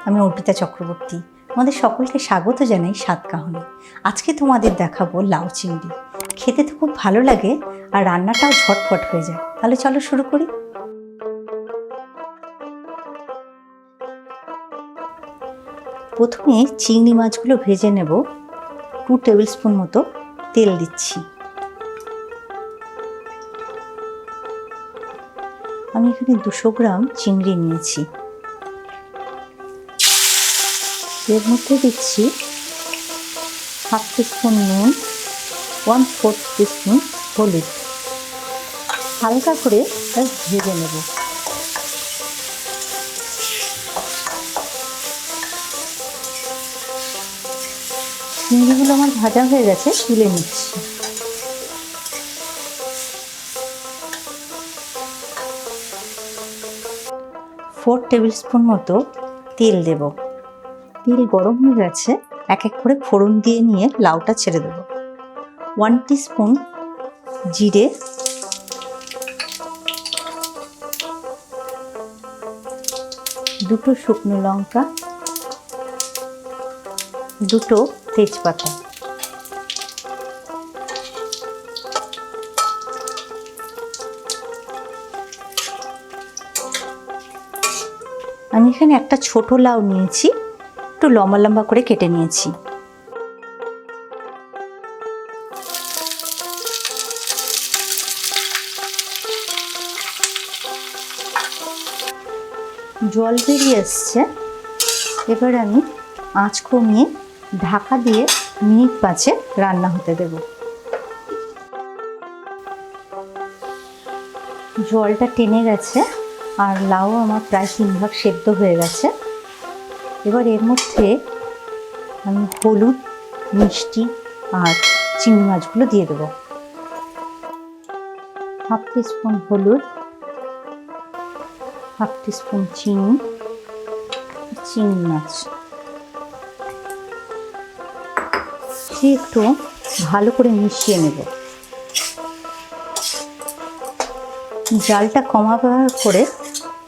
আমি অর্পিতা চক্রবর্তী। আমাদের সকলকে স্বাগত জানাই সাতকাহনে। আজকে তোমাদের দেখাবো লাউ চিংড়ি। খেতে তো খুব ভালো লাগে আর রান্নাটাও ঝটপট হয়ে যায়। তাহলে চলো শুরু করি। প্রথমে চিংড়ি মাছগুলো ভেজে নেব। 2 টেবিল স্পুন মতো তেল দিচ্ছি। আমি এখানে 200 গ্রাম চিংড়ি নিয়েছি। এর মধ্যে দিচ্ছি 1/2 টিস্পুন নুন, 1/4 টিস্পুন হলুদ। হালকা করে ভেজে নেব। চিংড়িগুলো আমার ভাজা হয়ে গেছে, তুলে নিচ্ছি। ফোর টেবিল স্পুন মতো তেল দেব। তেল গরম হয়ে গেছে, এক এক করে ফোড়ন দিয়ে নিয়ে লাউটা ছেড়ে দেব। 1 টিস্পুন জিরে, 2 শুকনো লঙ্কা, 2 তেজপাতা। আমি এখানে একটা ছোট লাউ নিয়েছি, একটু লম্বা লম্বা করে কেটে নিয়েছি। জল বেরিয়ে এসছে। এবার আমি আঁচ কমিয়ে ঢাকা দিয়ে মিনিট 5 রান্না হতে দেব। জলটা টেনে গেছে আর লাউ আমার প্রায় 3 ভাগ সেদ্ধ হয়ে গেছে। এবার এর মধ্যে আমি হলুদ, মিষ্টি আর চিংড়ি মাছগুলো দিয়ে দেবো। 1/2 টিস্পুন হলুদ, 1/2 টিস্পুন চিংড়ি মাছ দিয়ে একটু ভালো করে মিশিয়ে নেব। জালটা কমা ব্যবহার করে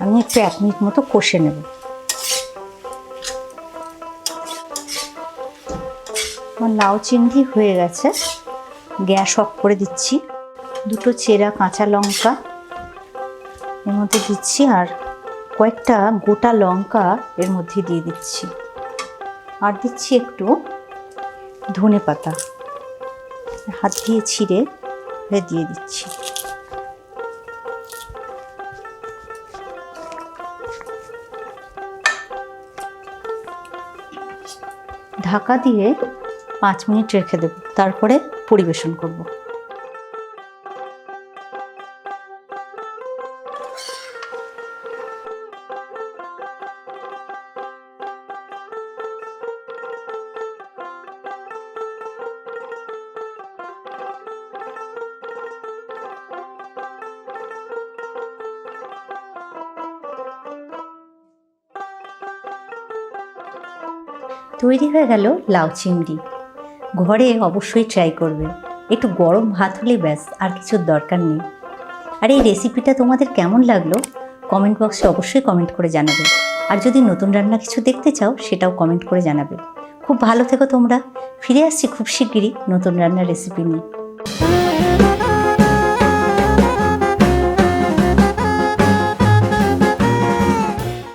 আমি একটু 1 মিনিট মতো কষে নেব। আমার লাউ চিংড়ি হয়ে গেছে, গ্যাস অফ করে দিচ্ছি। 2 চেরা কাঁচা লঙ্কা এর মধ্যে দিচ্ছি আর কয়েকটা গোটা লঙ্কা এর মধ্যে দিয়ে দিচ্ছি। আর দিচ্ছি একটু ধনেপাতা, হাত দিয়ে ছিঁড়ে দিয়ে দিচ্ছি। ঢাকা দিয়ে 5 মিনিট রেখে দেব, তারপরে পরিবেশন করব। তৈরি হয়ে গেল লাউ চিংড়ি। ঘরে অবশ্যই ট্রাই করবে। একটু গরম ভাত হলে ব্যাস, আর কিছুর দরকার নেই। আর এই রেসিপিটা তোমাদের কেমন লাগলো কমেন্ট বক্সে অবশ্যই কমেন্ট করে জানাবে। আর যদি নতুন রান্না কিছু দেখতে চাও সেটাও কমেন্ট করে জানাবে। খুব ভালো থেকো তোমরা। ফিরে আসছি খুব শিগগিরই নতুন রান্নার রেসিপি নিয়ে।